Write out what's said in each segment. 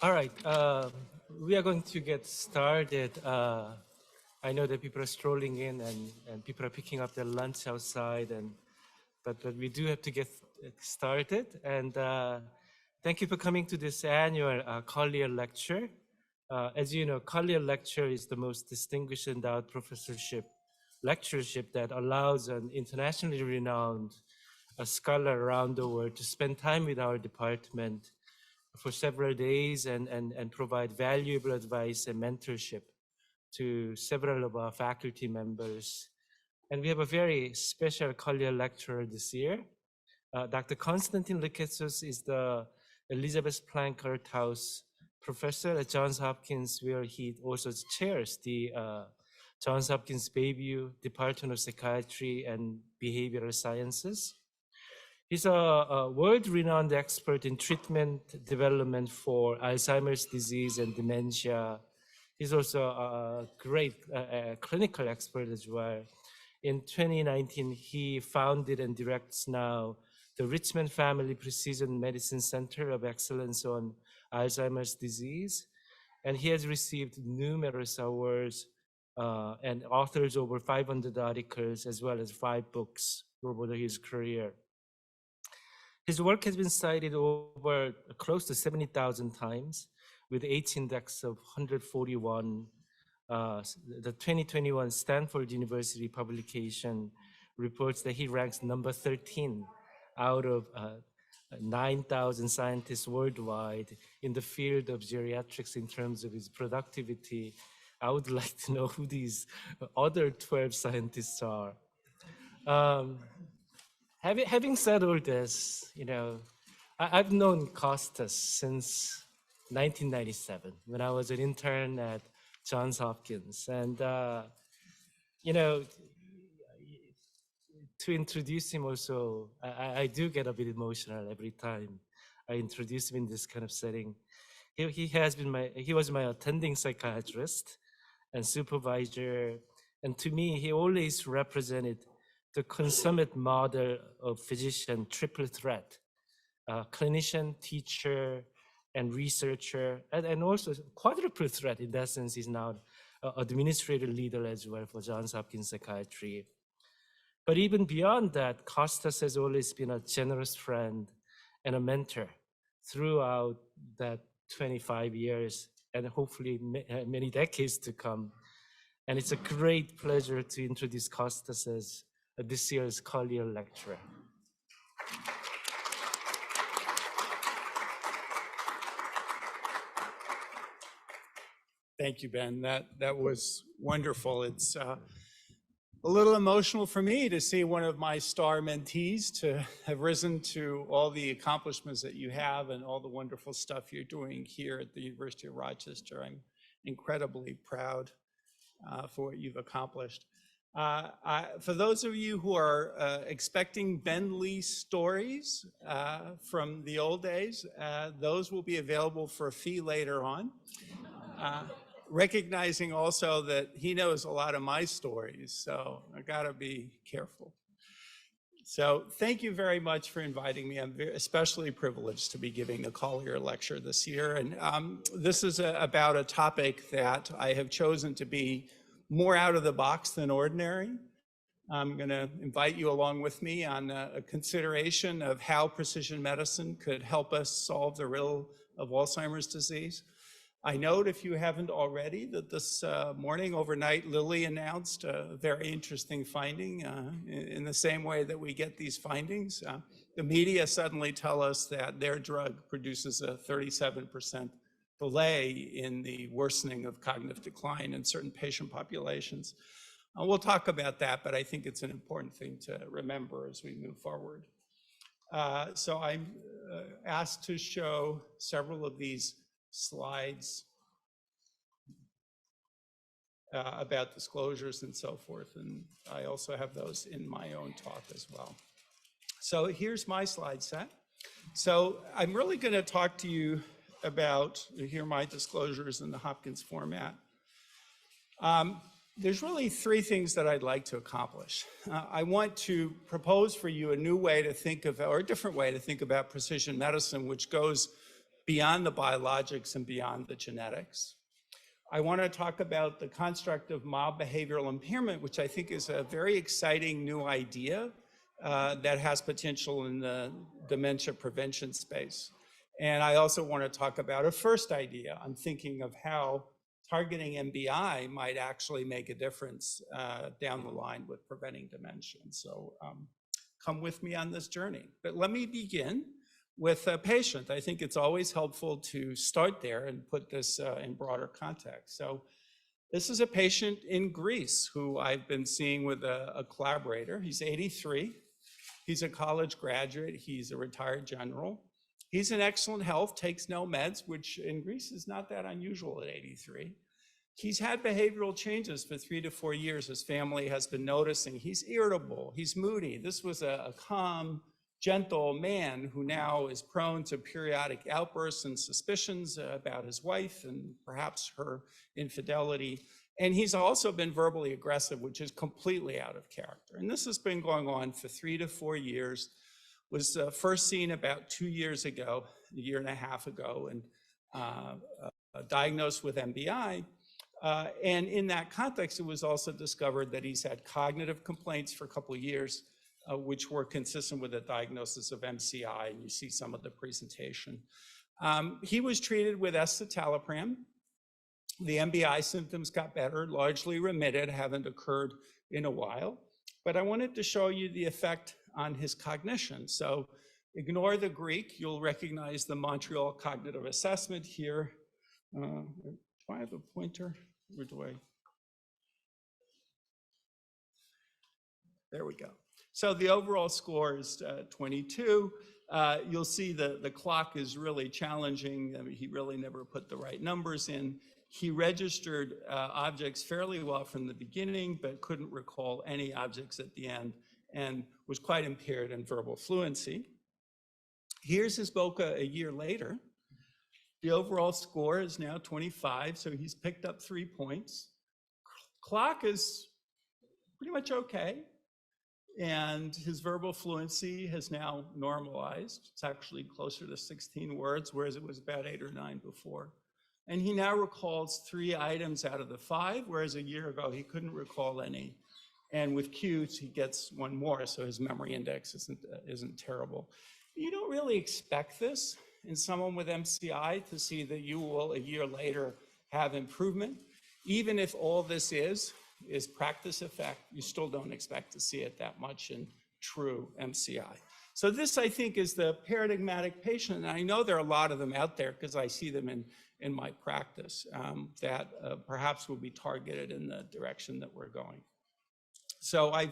All right, we are going to get started. I know that people are strolling in and people are picking up their lunch outside, but we do have to get started. And thank you for coming to this annual Collier Lecture. As you know, Collier Lecture is the most distinguished endowed lectureship that allows an internationally renowned scholar around the world to spend time with our department for several days and provide valuable advice and mentorship to several of our faculty members. And we have a very special Collier lecturer this year. Dr. Constantine Lyketsos is the Elizabeth Planck Earth House professor at Johns Hopkins, where he also chairs the Johns Hopkins Bayview Department of Psychiatry and Behavioral Sciences. He's a world-renowned expert in treatment development for Alzheimer's disease and dementia. He's also a great clinical expert as well. In 2019, he founded and directs now the Richmond Family Precision Medicine Center of Excellence on Alzheimer's disease. And he has received numerous awards and authors over 500 articles, as well as 5 books over his career. His work has been cited over close to 70,000 times with H-index of 141. The 2021 Stanford University publication reports that he ranks number 13 out of 9,000 scientists worldwide in the field of geriatrics in terms of his productivity. I would like to know who these other 12 scientists are. Having said all this, you know, I've known Costas since 1997 when I was an intern at Johns Hopkins. And, you know, to introduce him also, I do get a bit emotional every time I introduce him in this kind of setting. He was my attending psychiatrist and supervisor. And to me, he always represented the consummate model of physician triple threat, clinician, teacher, and researcher, and also quadruple threat in that sense. He's now administrative leader as well for Johns Hopkins Psychiatry. But even beyond that, Costas has always been a generous friend and a mentor throughout that 25 years and hopefully many decades to come. And it's a great pleasure to introduce Costas as this year's Collier Lecturer. Thank you, Ben. That was wonderful. It's a little emotional for me to see one of my star mentees to have risen to all the accomplishments that you have and all the wonderful stuff you're doing here at the University of Rochester. I'm incredibly proud for what you've accomplished. For those of you who are expecting Ben Lee stories from the old days, those will be available for a fee later on. Recognizing also that he knows a lot of my stories, so I gotta be careful. So thank you very much for inviting me. I'm especially privileged to be giving the Collier Lecture this year. And this is about a topic that I have chosen to be more out of the box than ordinary. I'm gonna invite you along with me on a consideration of how precision medicine could help us solve the riddle of Alzheimer's disease. I note, if you haven't already, that this morning, overnight, Lilly announced a very interesting finding. In the same way that we get these findings, the media suddenly tell us that their drug produces a 37% delay in the worsening of cognitive decline in certain patient populations. We'll talk about that, but I think it's an important thing to remember as we move forward. So I'm asked to show several of these slides about disclosures and so forth, and I also have those in my own talk as well. So here's my slide set. So I'm really going to talk to you about, here are my disclosures in the Hopkins format. There's really 3 things that I'd like to accomplish. I want to propose for you a new way to think of, or a different way to think about precision medicine, which goes beyond the biologics and beyond the genetics. I want to talk about the construct of mild behavioral impairment, which I think is a very exciting new idea that has potential in the dementia prevention space. And I also want to talk about a first idea. I'm thinking of how targeting MBI might actually make a difference down the line with preventing dementia. So come with me on this journey. But let me begin with a patient. I think it's always helpful to start there and put this in broader context. So this is a patient in Greece who I've been seeing with a collaborator. He's 83. He's a college graduate. He's a retired general. He's in excellent health, takes no meds, which in Greece is not that unusual at 83. He's had behavioral changes for 3 to 4 years. His family has been noticing he's irritable, he's moody. This was a calm, gentle man who now is prone to periodic outbursts and suspicions about his wife and perhaps her infidelity. And he's also been verbally aggressive, which is completely out of character. And this has been going on for 3 to 4 years. Was first seen about 2 years ago, a year and a half ago, and diagnosed with MBI. And in that context, it was also discovered that he's had cognitive complaints for a couple of years, which were consistent with a diagnosis of MCI, and you see some of the presentation. He was treated with Escitalopram. The MBI symptoms got better, largely remitted, haven't occurred in a while. But I wanted to show you the effect on his cognition. So ignore the Greek, you'll recognize the Montreal Cognitive Assessment here. Do I have a pointer? Where do I? There we go. So the overall score is 22. You'll see the clock is really challenging. I mean, he really never put the right numbers in. He registered objects fairly well from the beginning, but couldn't recall any objects at the end and was quite impaired in verbal fluency. Here's his BOCA a year later. The overall score is now 25, so he's picked up 3 points. Clock is pretty much okay, and his verbal fluency has now normalized. It's actually closer to 16 words, whereas it was about 8 or 9 before. And he now recalls 3 items out of the 5, whereas a year ago he couldn't recall any. And with cues, he gets 1 more, so his memory index isn't terrible. You don't really expect this in someone with MCI, to see that you will, a year later, have improvement. Even if all this is practice effect, you still don't expect to see it that much in true MCI. So this, I think, is the paradigmatic patient, and I know there are a lot of them out there because I see them in my practice that perhaps will be targeted in the direction that we're going. So I've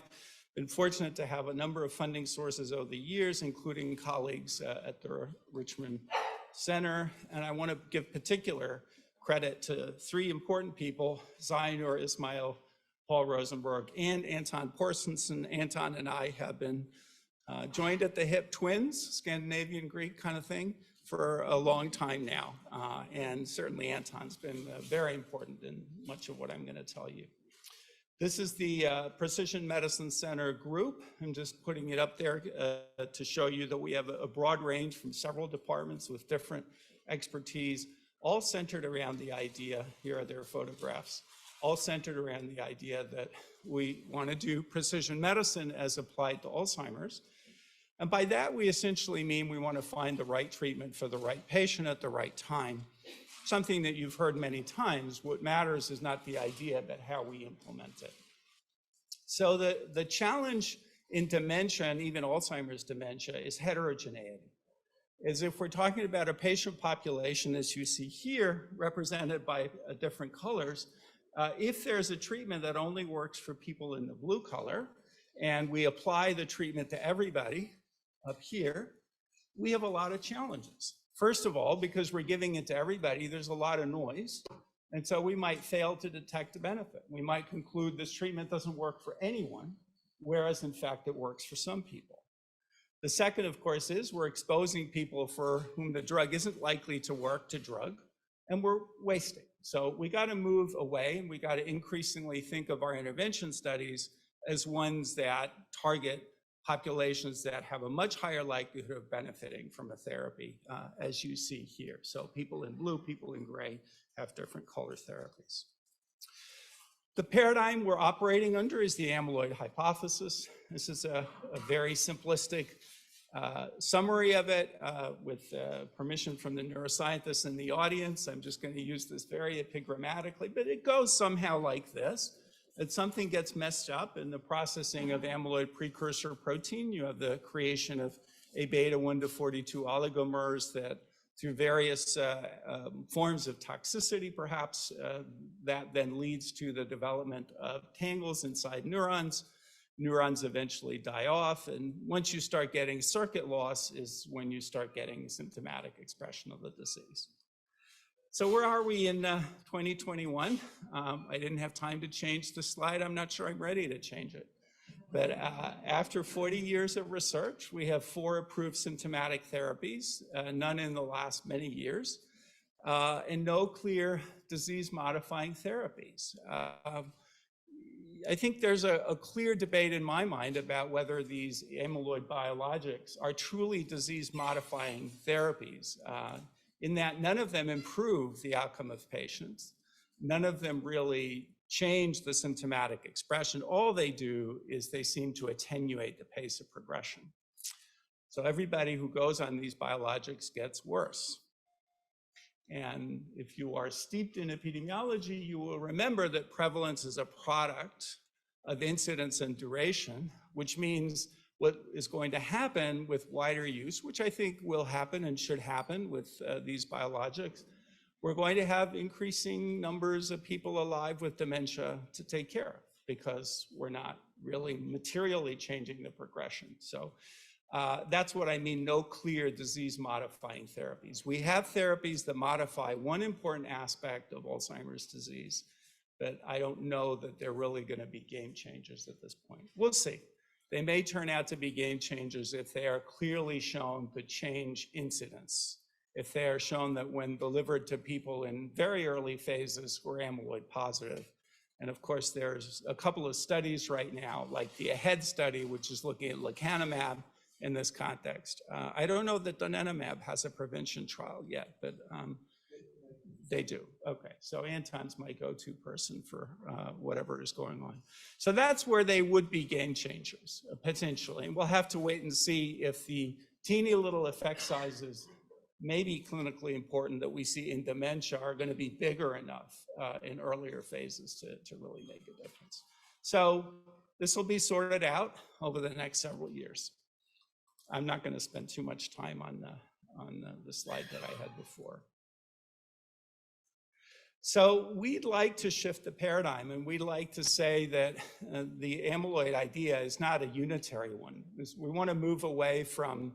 been fortunate to have a number of funding sources over the years, including colleagues at the Richmond Center, and I want to give particular credit to 3 important people, Zainur Ismail, Paul Rosenberg, and Anton Porstenson. Anton and I have been joined at the hip twins, Scandinavian Greek kind of thing, for a long time now. And certainly Anton's been very important in much of what I'm going to tell you. This is the Precision Medicine Center group. I'm just putting it up there to show you that we have a broad range from several departments with different expertise, all centered around the idea, here are their photographs, all centered around the idea that we want to do precision medicine as applied to Alzheimer's. And by that, we essentially mean we want to find the right treatment for the right patient at the right time. Something that you've heard many times, what matters is not the idea, but how we implement it. So the challenge in dementia, and even Alzheimer's dementia, is heterogeneity. As if we're talking about a patient population, as you see here, represented by different colors, if there's a treatment that only works for people in the blue color, and we apply the treatment to everybody up here, we have a lot of challenges. First of all, because we're giving it to everybody, there's a lot of noise. And so we might fail to detect a benefit. We might conclude this treatment doesn't work for anyone, whereas in fact it works for some people. The second, of course, is we're exposing people for whom the drug isn't likely to work to drug, and we're wasting. So we got to move away, and we got to increasingly think of our intervention studies as ones that target populations that have a much higher likelihood of benefiting from a therapy, as you see here. So people in blue, people in gray have different color therapies. The paradigm we're operating under is the amyloid hypothesis. This is a very simplistic summary of it with permission from the neuroscientists in the audience. I'm just going to use this very epigrammatically, but it goes somehow like this. That something gets messed up in the processing of amyloid precursor protein. You have the creation of A beta 1 to 42 oligomers that through various forms of toxicity, perhaps, that then leads to the development of tangles inside neurons. Neurons eventually die off, and once you start getting circuit loss is when you start getting symptomatic expression of the disease. So where are we in 2021? I didn't have time to change the slide. I'm not sure I'm ready to change it. But after 40 years of research, we have 4 approved symptomatic therapies, none in the last many years, and no clear disease-modifying therapies. I think there's a clear debate in my mind about whether these amyloid biologics are truly disease-modifying therapies, in that none of them improve the outcome of patients. None of them really change the symptomatic expression. All they do is they seem to attenuate the pace of progression. So everybody who goes on these biologics gets worse. And if you are steeped in epidemiology, you will remember that prevalence is a product of incidence and duration, which means what is going to happen with wider use, which I think will happen and should happen with these biologics, we're going to have increasing numbers of people alive with dementia to take care of because we're not really materially changing the progression. So that's what I mean, no clear disease-modifying therapies. We have therapies that modify one important aspect of Alzheimer's disease, but I don't know that they're really going to be game changers at this point. We'll see. They may turn out to be game changers if they are clearly shown to change incidence, if they are shown that when delivered to people in very early phases were amyloid positive. And of course, there's a couple of studies right now, like the AHEAD study, which is looking at lecanemab in this context. I don't know that donanemab has a prevention trial yet, but they do. Okay, so Anton's my go-to person for whatever is going on. So that's where they would be game changers, potentially. And we'll have to wait and see if the teeny little effect sizes may be clinically important that we see in dementia are going to be bigger enough in earlier phases to really make a difference. So this will be sorted out over the next several years. I'm not going to spend too much time on the slide that I had before. So we'd like to shift the paradigm, and we'd like to say that the amyloid idea is not a unitary one. We want to move away from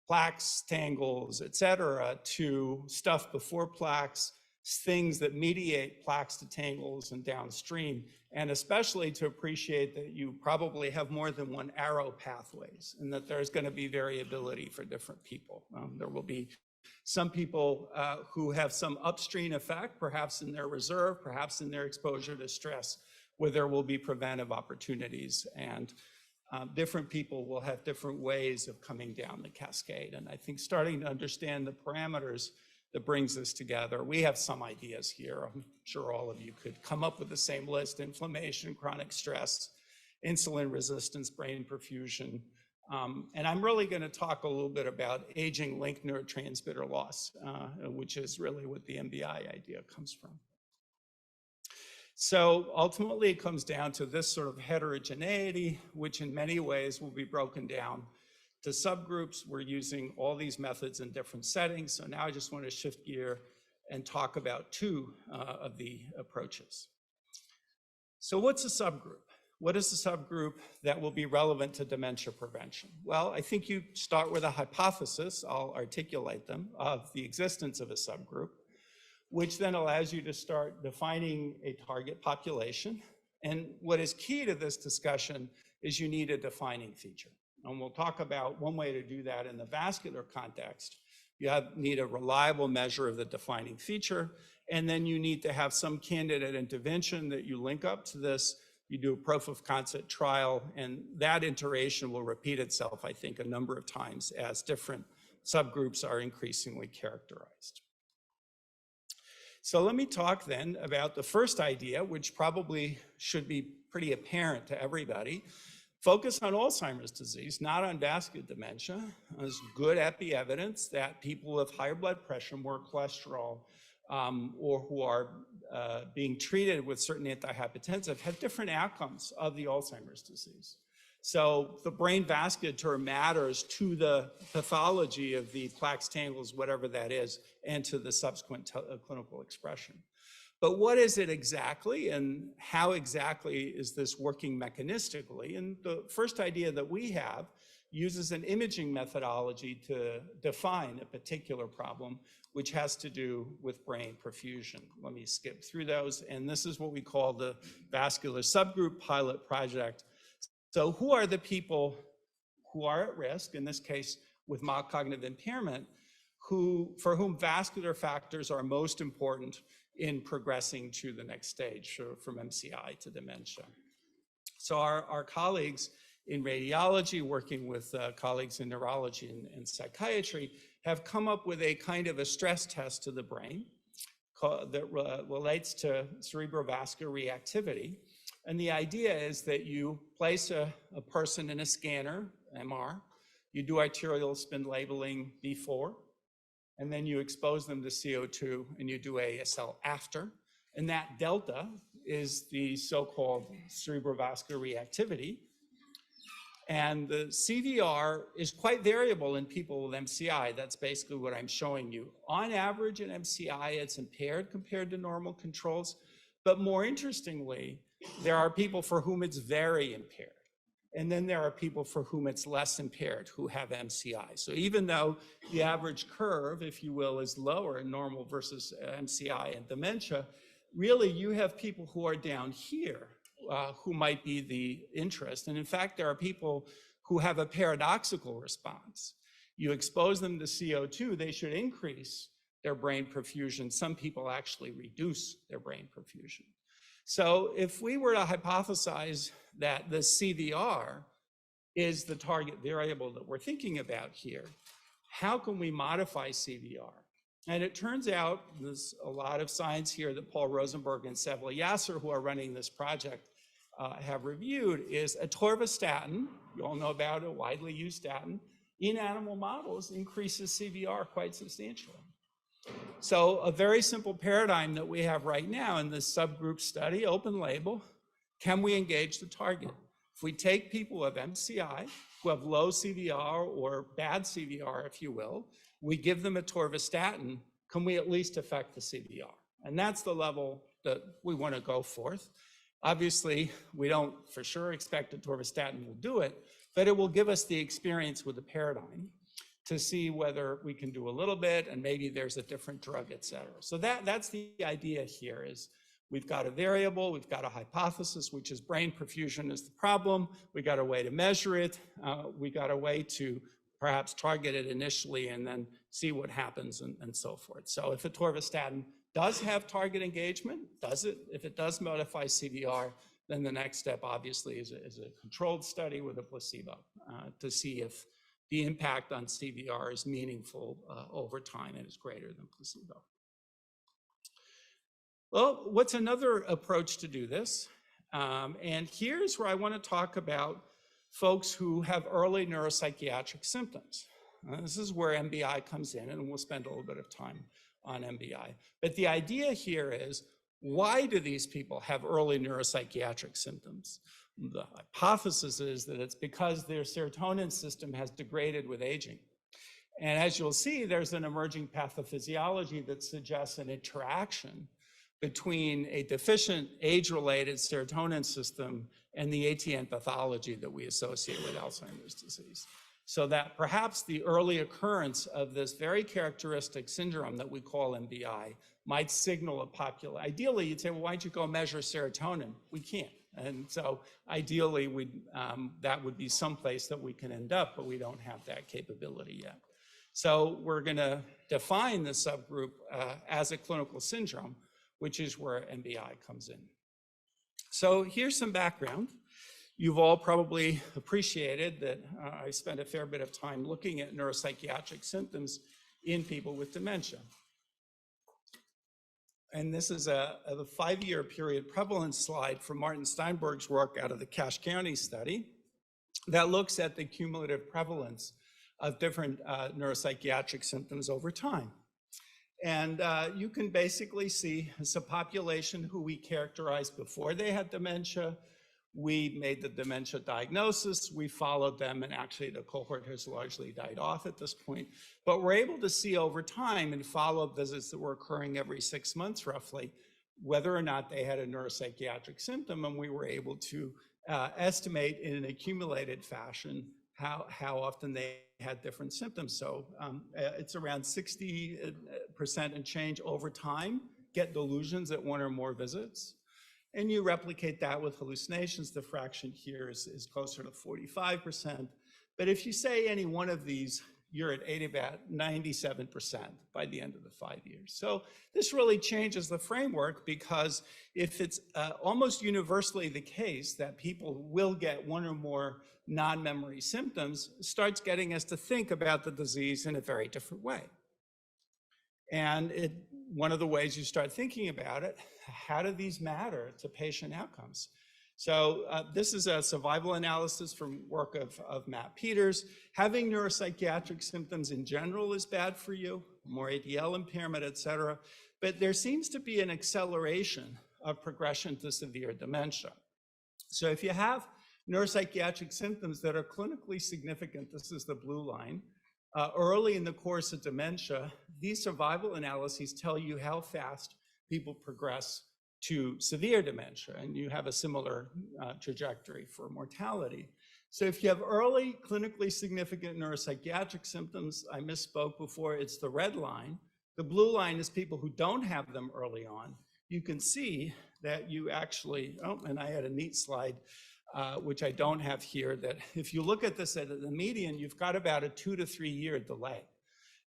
plaques, tangles, et cetera, to stuff before plaques, things that mediate plaques to tangles and downstream, and especially to appreciate that you probably have more than one arrow pathways and that there's going to be variability for different people. There will be some people who have some upstream effect, perhaps in their reserve, perhaps in their exposure to stress, where there will be preventive opportunities. And different people will have different ways of coming down the cascade. And I think starting to understand the parameters that brings this together, we have some ideas here. I'm sure all of you could come up with the same list: inflammation, chronic stress, insulin resistance, brain perfusion. And I'm really going to talk a little bit about aging linked neurotransmitter loss, which is really what the MBI idea comes from. So ultimately, it comes down to this sort of heterogeneity, which in many ways will be broken down to subgroups. We're using all these methods in different settings. So now I just want to shift gear and talk about 2 of the approaches. So what's a subgroup? What is the subgroup that will be relevant to dementia prevention? Well, I think you start with a hypothesis, I'll articulate them, of the existence of a subgroup, which then allows you to start defining a target population. And what is key to this discussion is you need a defining feature. And we'll talk about one way to do that in the vascular context. You need a reliable measure of the defining feature, and then you need to have some candidate intervention that you link up to this you do a proof of concept trial, and that iteration will repeat itself, I think, a number of times as different subgroups are increasingly characterized. So let me talk then about the first idea, which probably should be pretty apparent to everybody. Focus on Alzheimer's disease, not on vascular dementia. There's good epi-evidence that people with higher blood pressure, more cholesterol, or who are being treated with certain antihypertensive have different outcomes of the Alzheimer's disease. So the brain vasculature matters to the pathology of the plaques, tangles, whatever that is, and to the subsequent clinical expression. But what is it exactly, and how exactly is this working mechanistically? And the first idea that we have uses an imaging methodology to define a particular problem, which has to do with brain perfusion. Let me skip through those. And this is what we call the Vascular Subgroup Pilot Project. So who are the people who are at risk, in this case with mild cognitive impairment, for whom vascular factors are most important in progressing to the next stage, from MCI to dementia? So our colleagues in radiology, working with colleagues in neurology and psychiatry, have come up with a kind of a stress test to the brain that relates to cerebrovascular reactivity. And the idea is that you place a person in a scanner, MR, you do arterial spin labeling before, and then you expose them to CO2 and you do ASL after. And that delta is the so-called cerebrovascular reactivity. And the CVR is quite variable in people with MCI. That's basically what I'm showing you. On average in MCI, it's impaired compared to normal controls. But more interestingly, there are people for whom it's very impaired. And then there are people for whom it's less impaired who have MCI. So even though the average curve, if you will, is lower in normal versus MCI and dementia, really you have people who are down here who might be the interest. And in fact, there are people who have a paradoxical response. You expose them to CO2, they should increase their brain perfusion. Some people actually reduce their brain perfusion. So if we were to hypothesize that the CVR is the target variable that we're thinking about here, how can we modify CVR? And it turns out there's a lot of science here that Paul Rosenberg and Sevilla Yasser, who are running this project, have reviewed, is atorvastatin, you all know about it, widely used statin, in animal models increases CVR quite substantially. So a very simple paradigm that we have right now in this subgroup study, open label, can we engage the target? If we take people who have MCI, who have low CVR or bad CVR, if you will, we give them atorvastatin, can we at least affect the CVR? And that's the level that we want to go forth. Obviously, we don't for sure expect atorvastatin will do it, but it will give us the experience with the paradigm to see whether we can do a little bit and maybe there's a different drug, et cetera. So that's the idea here is we've got a variable, we've got a hypothesis, which is brain perfusion is the problem. We got a way to measure it. We got a way to perhaps target it initially and then see what happens and so forth. So if atorvastatin does have target engagement, if it does modify CVR, then the next step obviously is a controlled study with a placebo to see if the impact on CVR is meaningful over time and is greater than placebo. Well, what's another approach to do this? And here's where I want to talk about folks who have early neuropsychiatric symptoms. This is where MBI comes in, and we'll spend a little bit of time on MBI. But the idea here is, why do these people have early neuropsychiatric symptoms? The hypothesis is that it's because their serotonin system has degraded with aging. And as you'll see, there's an emerging pathophysiology that suggests an interaction between a deficient age-related serotonin system and the ATN pathology that we associate with Alzheimer's disease. So that perhaps the early occurrence of this very characteristic syndrome that we call MBI might signal a population. Ideally, you'd say, well, why don't you go measure serotonin? We can't. And so ideally, that would be someplace that we can end up, but we don't have that capability yet. So we're going to define the subgroup as a clinical syndrome, which is where MBI comes in. So here's some background. You've all probably appreciated that I spent a fair bit of time looking at neuropsychiatric symptoms in people with dementia. And this is a 5-year period prevalence slide from Martin Steinberg's work out of the Cache County study that looks at the cumulative prevalence of different neuropsychiatric symptoms over time. And you can basically see it's a population who we characterized before they had dementia. We made the dementia diagnosis, we followed them, and actually the cohort has largely died off at this point. But we're able to see over time in follow-up visits that were occurring every 6 months roughly, whether or not they had a neuropsychiatric symptom, and we were able to estimate in an accumulated fashion how often they had different symptoms. So it's around 60% and change over time, get delusions at 1 or more visits. And you replicate that with hallucinations, the fraction here is closer to 45%. But if you say any one of these, you're at about 97% by the end of the 5 years. So this really changes the framework, because if it's almost universally the case that people will get 1 or more non-memory symptoms, it starts getting us to think about the disease in a very different way. And one of the ways you start thinking about it, how do these matter to patient outcomes? So this is a survival analysis from work of Matt Peters. Having neuropsychiatric symptoms in general is bad for you, more ADL impairment, et cetera. But there seems to be an acceleration of progression to severe dementia. So if you have neuropsychiatric symptoms that are clinically significant, this is the blue line, early in the course of dementia, these survival analyses tell you how fast people progress to severe dementia, and you have a similar trajectory for mortality. So if you have early clinically significant neuropsychiatric symptoms, I misspoke before, it's the red line. The blue line is people who don't have them early on. You can see that you actually, and I had a neat slide, which I don't have here, that if you look at this at the median, you've got about a 2 to 3 year delay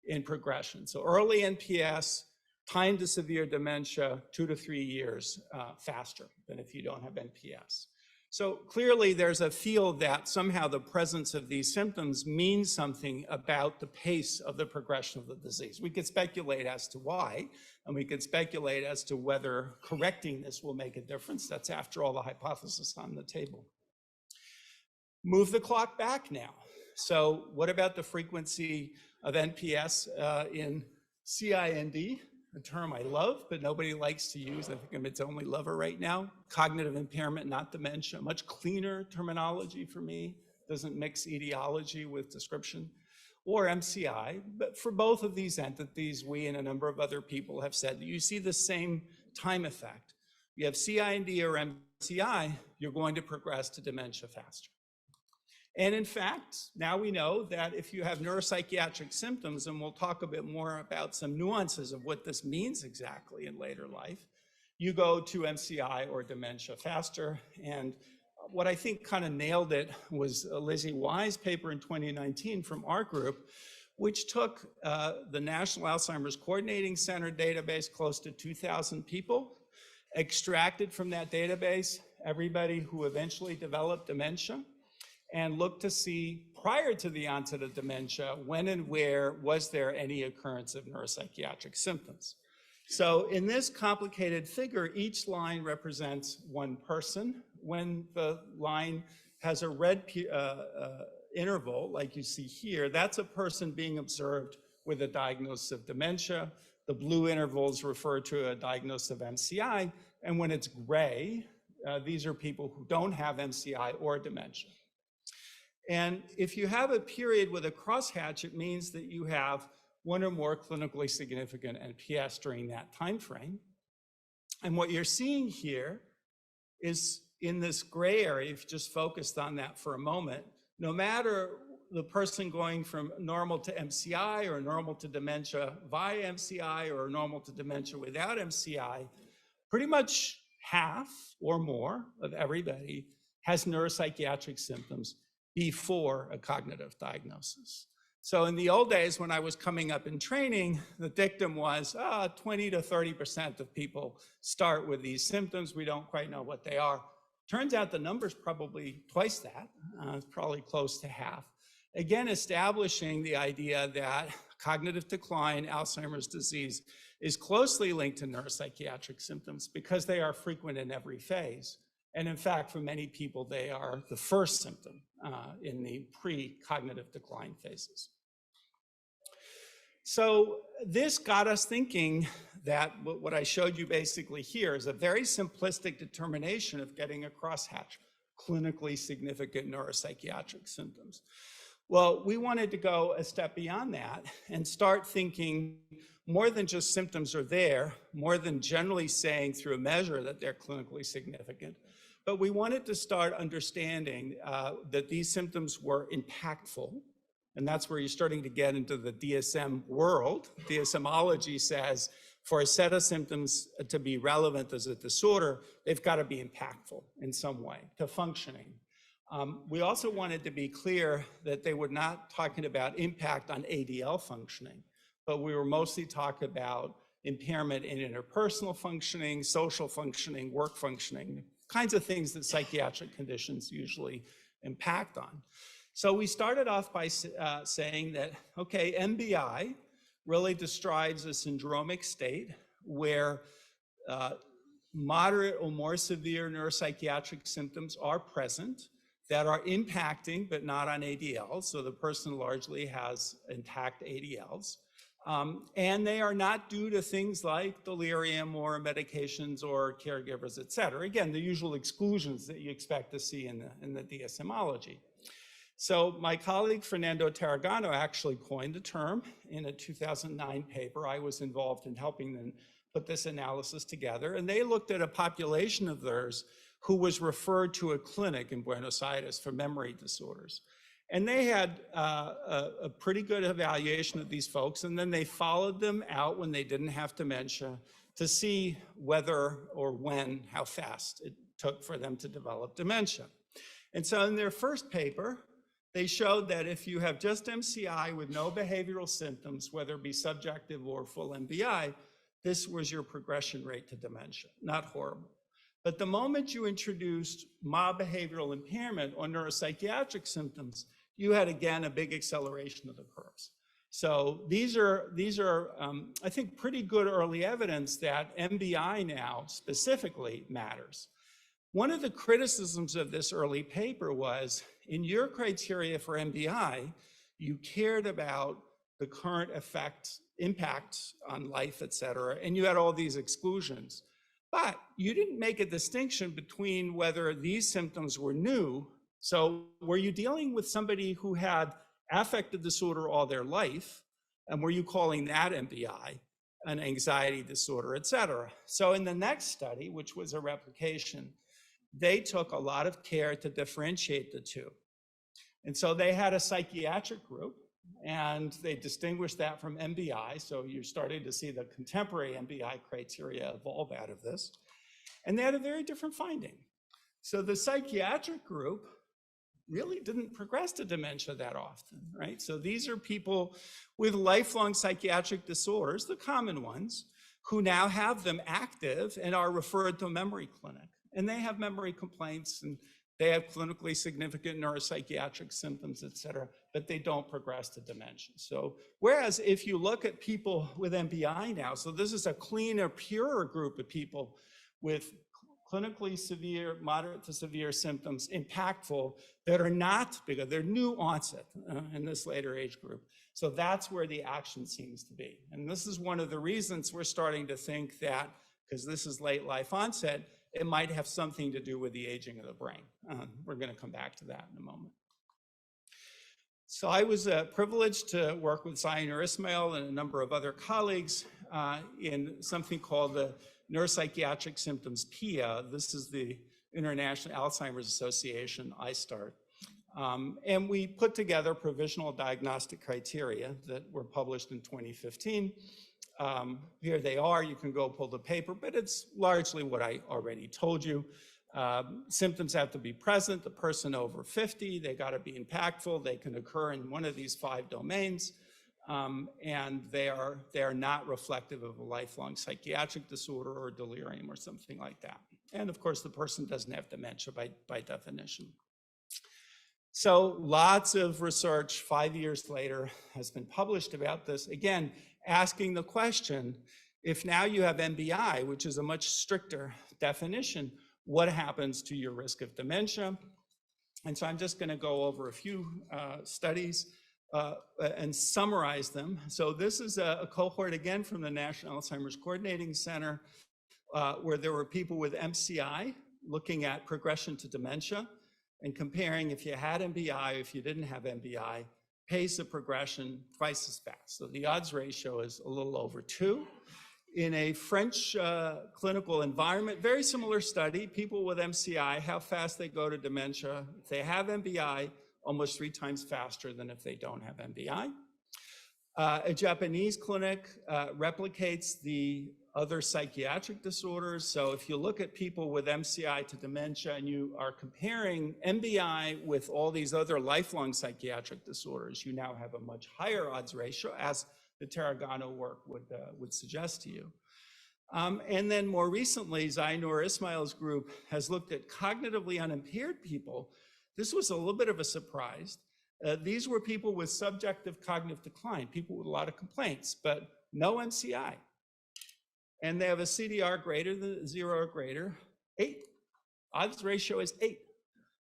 in progression. So early NPS, time to severe dementia, 2 to 3 years faster than if you don't have NPS. So clearly there's a feel that somehow the presence of these symptoms means something about the pace of the progression of the disease. We could speculate as to why, and we could speculate as to whether correcting this will make a difference. That's, after all, the hypothesis on the table. Move the clock back now. So what about the frequency of NPS in CIND? A term I love, but nobody likes to use. I think I'm its only lover right now. Cognitive impairment, not dementia. Much cleaner terminology for me. Doesn't mix etiology with description. Or MCI. But for both of these entities, we and a number of other people have said that you see the same time effect. You have CIND or MCI, you're going to progress to dementia faster. And in fact, now we know that if you have neuropsychiatric symptoms, and we'll talk a bit more about some nuances of what this means exactly in later life, you go to MCI or dementia faster. And what I think kind of nailed it was Lizzie Y's paper in 2019 from our group, which took the National Alzheimer's Coordinating Center database, close to 2,000 people, extracted from that database everybody who eventually developed dementia, and look to see, prior to the onset of dementia, when and where was there any occurrence of neuropsychiatric symptoms. So in this complicated figure, each line represents one person. When the line has a red interval, like you see here, that's a person being observed with a diagnosis of dementia. The blue intervals refer to a diagnosis of MCI, and when it's gray, these are people who don't have MCI or dementia. And if you have a period with a crosshatch, it means that you have 1 or more clinically significant NPS during that time frame. And what you're seeing here is, in this gray area, if you just focused on that for a moment, no matter the person going from normal to MCI or normal to dementia via MCI or normal to dementia without MCI, pretty much half or more of everybody has neuropsychiatric symptoms before a cognitive diagnosis. So in the old days, when I was coming up in training, the dictum was 20 to 30% of people start with these symptoms. We don't quite know what they are. Turns out the number's probably twice that. It's probably close to half. Again, establishing the idea that cognitive decline, Alzheimer's disease, is closely linked to neuropsychiatric symptoms because they are frequent in every phase. And in fact, for many people, they are the first symptom in the pre-cognitive decline phases. So this got us thinking that what I showed you basically here is a very simplistic determination of getting a crosshatch, clinically significant neuropsychiatric symptoms. Well, we wanted to go a step beyond that and start thinking more than just symptoms are there, more than generally saying through a measure that they're clinically significant, but we wanted to start understanding that these symptoms were impactful. And that's where you're starting to get into the DSM world. DSMology says for a set of symptoms to be relevant as a disorder, they've got to be impactful in some way to functioning. We also wanted to be clear that they were not talking about impact on ADL functioning, but we were mostly talking about impairment in interpersonal functioning, social functioning, work functioning, kinds of things that psychiatric conditions usually impact on. So we started off by saying that, okay, MBI really describes a syndromic state where moderate or more severe neuropsychiatric symptoms are present that are impacting but not on ADLs. So the person largely has intact ADLs. And they are not due to things like delirium or medications or caregivers, et cetera. Again, the usual exclusions that you expect to see in the DSMology. So my colleague Fernando Tarragano actually coined the term in a 2009 paper. I was involved in helping them put this analysis together. And they looked at a population of theirs who was referred to a clinic in Buenos Aires for memory disorders. And they had a pretty good evaluation of these folks, and then they followed them out when they didn't have dementia to see whether or when, how fast it took for them to develop dementia. And so in their first paper, they showed that if you have just MCI with no behavioral symptoms, whether it be subjective or full MBI, this was your progression rate to dementia, not horrible. But the moment you introduced mild behavioral impairment or neuropsychiatric symptoms, you had, again, a big acceleration of the curves. So these are I think, pretty good early evidence that MBI now specifically matters. One of the criticisms of this early paper was, in your criteria for MBI, you cared about the current impact on life, et cetera, and you had all these exclusions. But you didn't make a distinction between whether these symptoms were new. So were you dealing with somebody who had affective disorder all their life, and were you calling that MBI, an anxiety disorder, et cetera? So in the next study, which was a replication, they took a lot of care to differentiate the two. And so they had a psychiatric group, and they distinguished that from MBI. So you're starting to see the contemporary MBI criteria evolve out of this. And they had a very different finding. So the psychiatric group really didn't progress to dementia that often, right? So these are people with lifelong psychiatric disorders, the common ones, who now have them active and are referred to a memory clinic. And they have memory complaints, and they have clinically significant neuropsychiatric symptoms, et cetera, but they don't progress to dementia. So whereas if you look at people with MBI now, so this is a cleaner, purer group of people with clinically severe, moderate to severe symptoms, impactful, that are not bigger, they're new onset in this later age group. So that's where the action seems to be. And this is one of the reasons we're starting to think that, because this is late life onset, it might have something to do with the aging of the brain. We're going to come back to that in a moment. So I was privileged to work with Zainur Ismail and a number of other colleagues in something called the Neuropsychiatric Symptoms PIA. This is the International Alzheimer's Association, ISTART. And we put together provisional diagnostic criteria that were published in 2015. Here they are. You can go pull the paper, but it's largely what I already told you. Symptoms have to be present, the person over 50, they got to be impactful, they can occur in one of these 5 domains, and they are not reflective of a lifelong psychiatric disorder or delirium or something like that. And of course, the person doesn't have dementia by definition. So lots of research 5 years later has been published about this, again, asking the question, if now you have MBI, which is a much stricter definition, what happens to your risk of dementia? And so I'm just going to go over a few studies and summarize them. So this is a cohort, again, from the National Alzheimer's Coordinating Center, where there were people with MCI looking at progression to dementia and comparing if you had MBI, if you didn't have MBI, pace of progression twice as fast. So the odds ratio is a little over 2. In a French clinical environment, very similar study, people with MCI, how fast they go to dementia. If they have MBI, almost 3 times faster than if they don't have MBI. A Japanese clinic replicates the other psychiatric disorders. So if you look at people with MCI to dementia and you are comparing MBI with all these other lifelong psychiatric disorders, you now have a much higher odds ratio, as the Tarragano work would suggest to you. And then more recently, Zainur Ismail's group has looked at cognitively unimpaired people. This was a little bit of a surprise. These were people with subjective cognitive decline, people with a lot of complaints, but no MCI. And they have a CDR greater than 0 or greater, 8. Odds ratio is 8.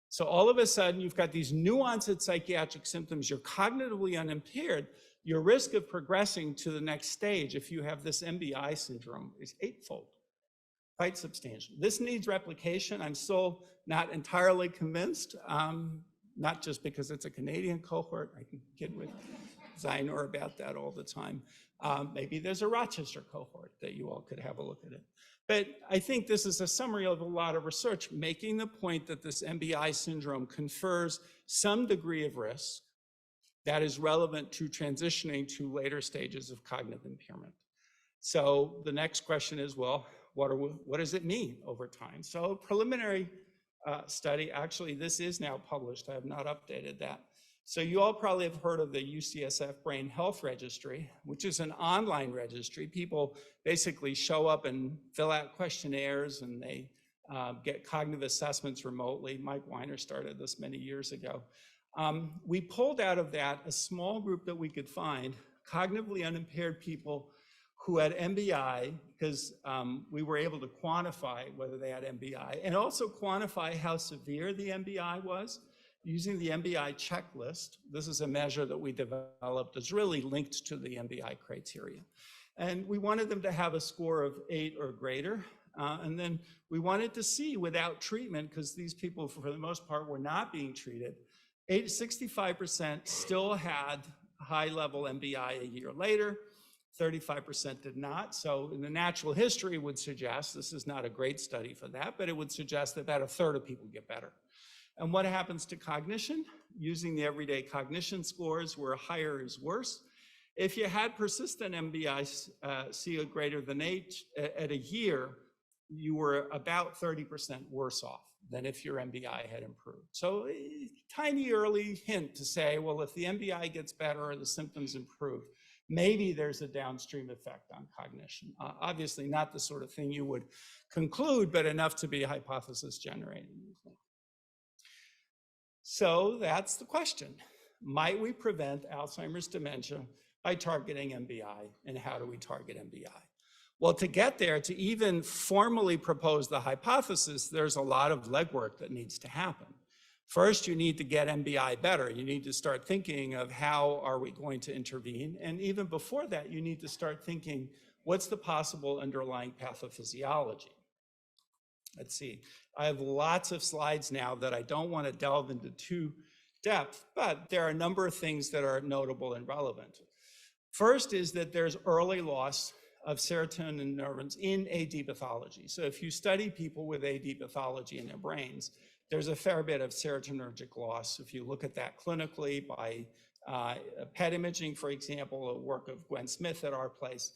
So all of a sudden, you've got these nuanced psychiatric symptoms, you're cognitively unimpaired, your risk of progressing to the next stage if you have this MBI syndrome is 8-fold, quite substantial. This needs replication. I'm still not entirely convinced, not just because it's a Canadian cohort. I can get with Zainur about that all the time. Maybe there's a Rochester cohort that you all could have a look at it. But I think this is a summary of a lot of research making the point that this MBI syndrome confers some degree of risk that is relevant to transitioning to later stages of cognitive impairment. So the next question is, well, what does it mean over time? So preliminary study, actually this is now published, I have not updated that. So you all probably have heard of the UCSF Brain Health Registry, which is an online registry. People basically show up and fill out questionnaires and they get cognitive assessments remotely. Mike Weiner started this many years ago. We pulled out of that a small group that we could find, cognitively unimpaired people who had MBI, because we were able to quantify whether they had MBI and also quantify how severe the MBI was using the MBI checklist. This is a measure that we developed that's really linked to the MBI criteria. And we wanted them to have a score of 8 or greater. And then we wanted to see without treatment, because these people for the most part were not being treated, 65% still had high-level MBI a year later, 35% did not. So in the natural history would suggest, this is not a great study for that, but it would suggest that about 1/3 of people get better. And what happens to cognition? Using the everyday cognition scores, where higher is worse. If you had persistent MBI C greater than 8 at a year, you were about 30% worse off than if your MBI had improved. So a tiny early hint to say, well, if the MBI gets better or the symptoms improve, maybe there's a downstream effect on cognition. Obviously not the sort of thing you would conclude, but enough to be hypothesis generating. So that's the question. Might we prevent Alzheimer's dementia by targeting MBI, and how do we target MBI? Well, to get there, to even formally propose the hypothesis, there's a lot of legwork that needs to happen. First, you need to get MBI better. You need to start thinking of how are we going to intervene. And even before that, you need to start thinking, what's the possible underlying pathophysiology? Let's see. I have lots of slides now that I don't want to delve into too depth, but there are a number of things that are notable and relevant. First is that there's early loss of serotonin neurons in AD pathology. So if you study people with AD pathology in their brains, there's a fair bit of serotonergic loss. If you look at that clinically by PET imaging, for example, a work of Gwen Smith at our place,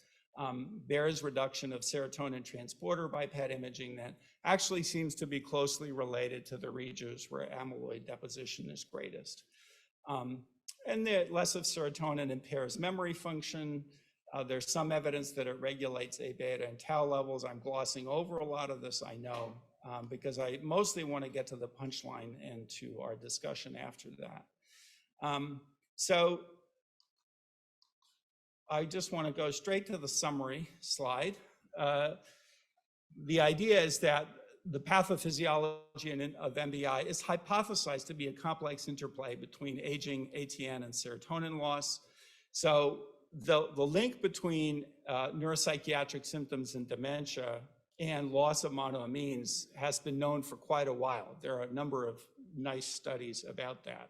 bears reduction of serotonin transporter by PET imaging that actually seems to be closely related to the regions where amyloid deposition is greatest. And the less of serotonin impairs memory function. There's some evidence that it regulates A beta and tau levels. I'm glossing over a lot of this, I know, because I mostly want to get to the punchline and to our discussion after that. So I just want to go straight to the summary slide. The idea is that the pathophysiology of MBI is hypothesized to be a complex interplay between aging, ATN, and serotonin loss. So the link between neuropsychiatric symptoms and dementia and loss of monoamines has been known for quite a while. There are a number of nice studies about that.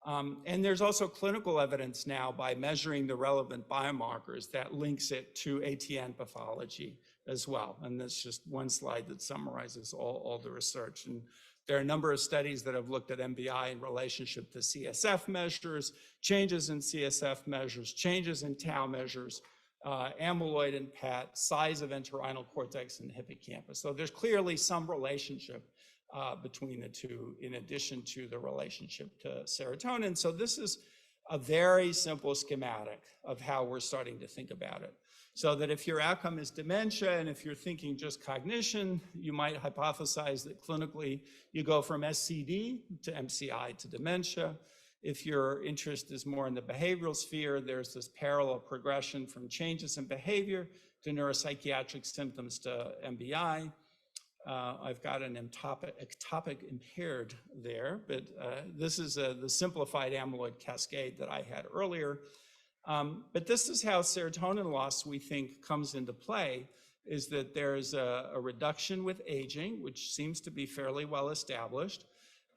And there's also clinical evidence now by measuring the relevant biomarkers that links it to ATN pathology as well. And that's just one slide that summarizes all the research. And there are a number of studies that have looked at MBI in relationship to CSF measures, changes in CSF measures, changes in tau measures, amyloid and PET, size of entorhinal cortex and hippocampus. So there's clearly some relationship between the two, in addition to the relationship to serotonin. So this is a very simple schematic of how we're starting to think about it. So that if your outcome is dementia, and if you're thinking just cognition, you might hypothesize that clinically you go from SCD to MCI to dementia. If your interest is more in the behavioral sphere, there's this parallel progression from changes in behavior to neuropsychiatric symptoms to MBI. I've got an ectopic impaired there, but this is the simplified amyloid cascade that I had earlier. But this is how serotonin loss, we think, comes into play, is that there's a reduction with aging, which seems to be fairly well established,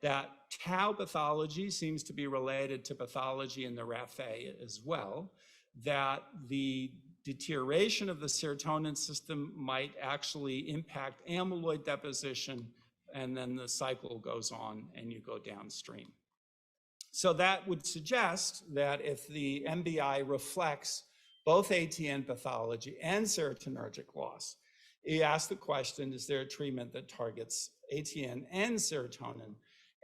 that tau pathology seems to be related to pathology in the RAF-A as well, that the deterioration of the serotonin system might actually impact amyloid deposition, and then the cycle goes on and you go downstream. So that would suggest that if the MBI reflects both ATN pathology and serotonergic loss, you ask the question, is there a treatment that targets ATN and serotonin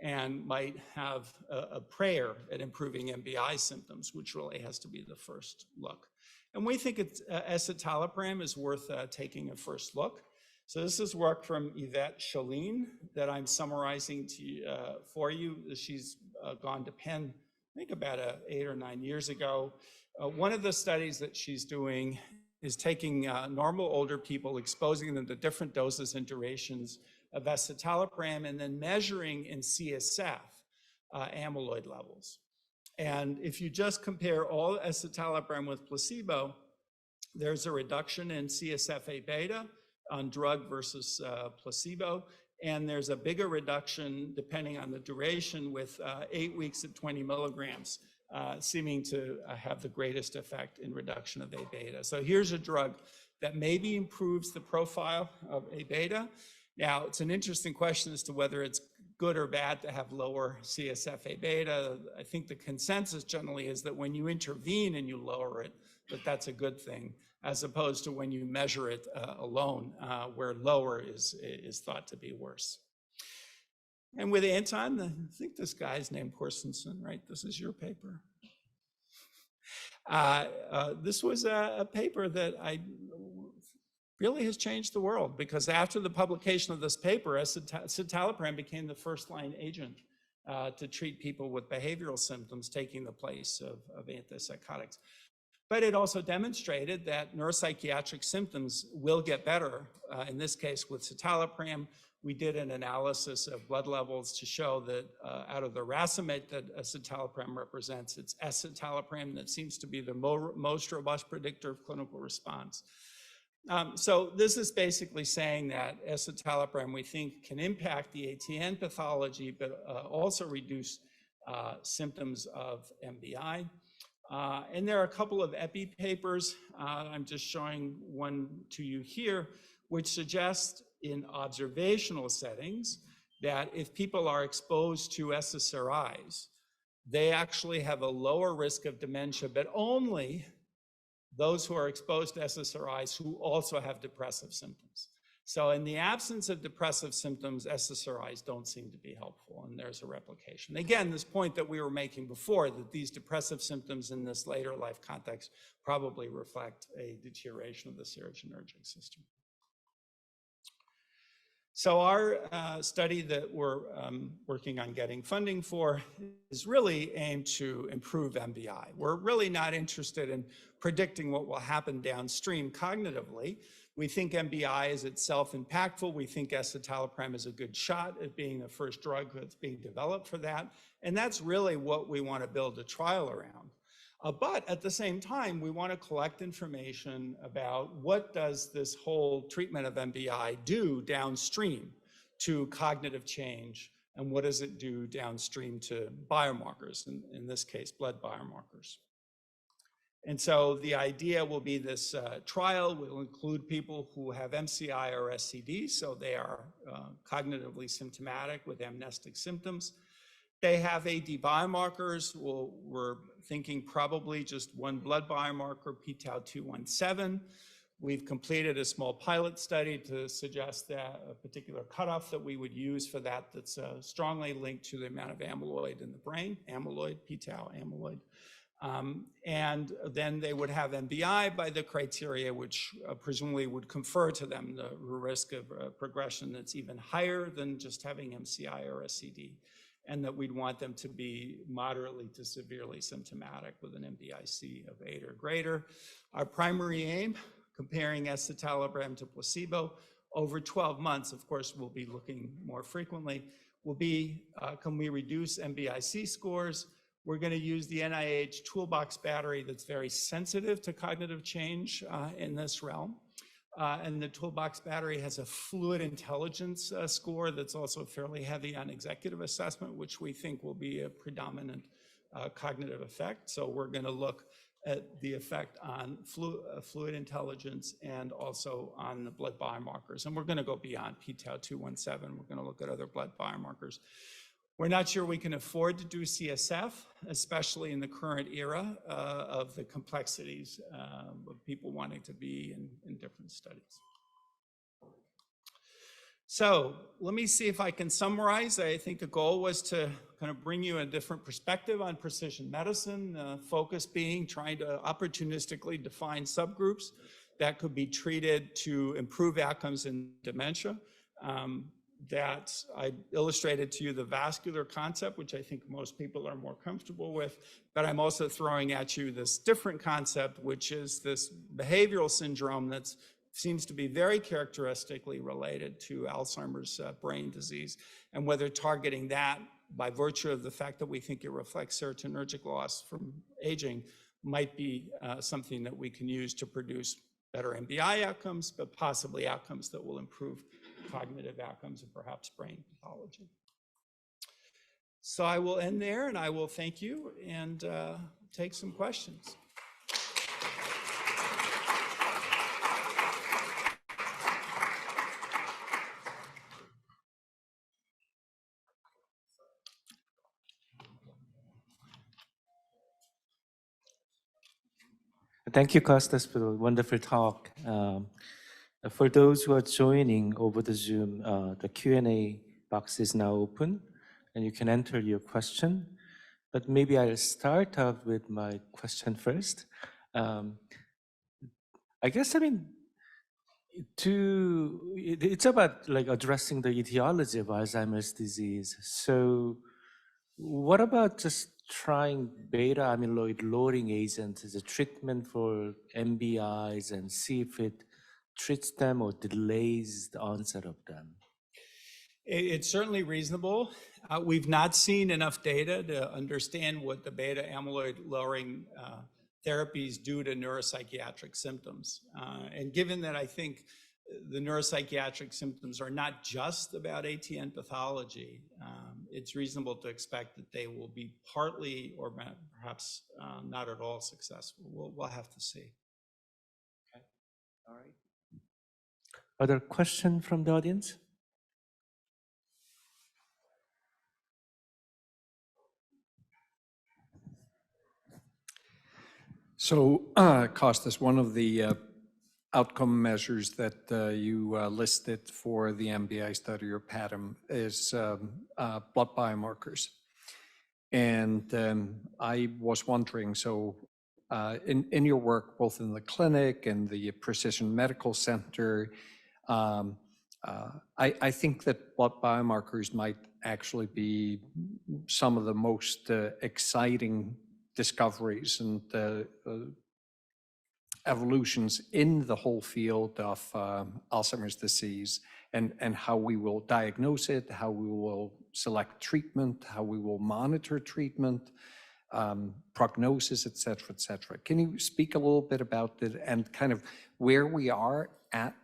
and might have a prayer at improving MBI symptoms, which really has to be the first look. And we think escitalopram is worth taking a first look. So this is work from Yvette Chalene that I'm summarizing for you. She's gone to Penn, I think about 8 or 9 years ago. One of the studies that she's doing is taking normal older people, exposing them to different doses and durations of escitalopram, and then measuring in CSF amyloid levels. And if you just compare all escitalopram with placebo, there's a reduction in CSF A beta on drug versus placebo, and there's a bigger reduction depending on the duration with 8 weeks at 20 milligrams, seeming to have the greatest effect in reduction of A beta. So here's a drug that maybe improves the profile of A beta. Now, it's an interesting question as to whether it's good or bad to have lower CSF A beta. I think the consensus generally is that when you intervene and you lower it, that's a good thing, as opposed to when you measure it alone, where lower is thought to be worse. And with Anton, I think this guy's named Korstensen, right? This is your paper. This was a paper that really has changed the world, because after the publication of this paper, escitalopram became the first-line agent to treat people with behavioral symptoms, taking the place of antipsychotics. But it also demonstrated that neuropsychiatric symptoms will get better. In this case, with escitalopram, we did an analysis of blood levels to show that out of the racemate that escitalopram represents, it's escitalopram that seems to be the most robust predictor of clinical response. So this is basically saying that escitalopram, we think, can impact the ATN pathology, but also reduce symptoms of MBI. And there are a couple of epi papers. I'm just showing one to you here, which suggests in observational settings that if people are exposed to SSRIs, they actually have a lower risk of dementia, but only those who are exposed to SSRIs who also have depressive symptoms. So in the absence of depressive symptoms, SSRIs don't seem to be helpful, and there's a replication. Again, this point that we were making before, that these depressive symptoms in this later life context probably reflect a deterioration of the serotonergic system. So our study that we're working on getting funding for is really aimed to improve MBI. We're really not interested in predicting what will happen downstream cognitively. We think MBI is itself impactful. We think escitalopram is a good shot at being the first drug that's being developed for that. And that's really what we want to build a trial around. But at the same time, we want to collect information about what does this whole treatment of MBI do downstream to cognitive change, and what does it do downstream to biomarkers, in this case, blood biomarkers. And so the idea will be this trial will include people who have MCI or SCD, so they are cognitively symptomatic with amnestic symptoms. They have AD biomarkers. We're thinking probably just one blood biomarker, p-tau217. We've completed a small pilot study to suggest that a particular cutoff that we would use for that that's strongly linked to the amount of amyloid in the brain, amyloid, p-tau amyloid. And then they would have MBI by the criteria, which presumably would confer to them the risk of progression that's even higher than just having MCI or SCD, and that we'd want them to be moderately to severely symptomatic with an MBIC of 8 or greater. Our primary aim, comparing escitalopram to placebo over 12 months, of course, we'll be looking more frequently, will be, can we reduce MBIC scores? We're going to use the NIH toolbox battery that's very sensitive to cognitive change in this realm. And the toolbox battery has a fluid intelligence score that's also fairly heavy on executive assessment, which we think will be a predominant cognitive effect. So we're going to look at the effect on fluid intelligence and also on the blood biomarkers. And we're going to go beyond p-tau217. We're going to look at other blood biomarkers. We're not sure we can afford to do CSF, especially in the current era of the complexities of people wanting to be in different studies. So let me see if I can summarize. I think the goal was to kind of bring you a different perspective on precision medicine, focus being trying to opportunistically define subgroups that could be treated to improve outcomes in dementia. That I illustrated to you the vascular concept, which I think most people are more comfortable with, but I'm also throwing at you this different concept, which is this behavioral syndrome that seems to be very characteristically related to Alzheimer's brain disease, and whether targeting that by virtue of the fact that we think it reflects serotonergic loss from aging might be something that we can use to produce better MBI outcomes, but possibly outcomes that will improve cognitive outcomes and perhaps brain pathology. So I will end there, and I will thank you and take some questions. Thank you, Costas, for the wonderful talk. For those who are joining over the Zoom, the Q&A box is now open, and you can enter your question. But maybe I'll start out with my question first. I guess, I mean, it's about like addressing the etiology of Alzheimer's disease. So what about just trying beta amyloid lowering agents as a treatment for MBIs and see if it treats them or delays the onset of them? It's certainly reasonable. We've not seen enough data to understand what the beta amyloid lowering therapies do to neuropsychiatric symptoms. And given that I think the neuropsychiatric symptoms are not just about ATN pathology, it's reasonable to expect that they will be partly or perhaps not at all successful. We'll have to see. Okay, all right. Other questions from the audience? So, Costas, one of the outcome measures that you listed for the MBI study or PATM is blood biomarkers. And I was wondering, so in your work, both in the clinic and the Precision Medical Center, I think that blood biomarkers might actually be some of the most exciting discoveries and evolutions in the whole field of Alzheimer's disease, and how we will diagnose it, how we will select treatment, how we will monitor treatment, prognosis, et cetera, et cetera. Can you speak a little bit about it and kind of where we are at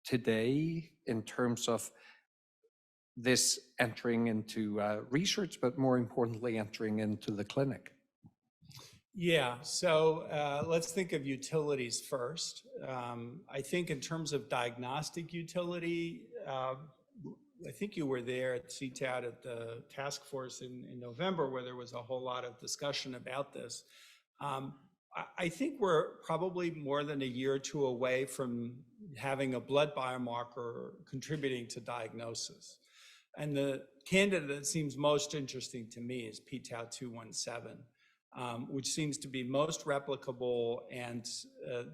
today in terms of this entering into research, but more importantly, entering into the clinic? Yeah, so let's think of utilities first. I think in terms of diagnostic utility, I think you were there at CTAD at the task force in November, where there was a whole lot of discussion about this. I think we're probably more than a year or two away from having a blood biomarker contributing to diagnosis. And the candidate that seems most interesting to me is p-tau217. Which seems to be most replicable, and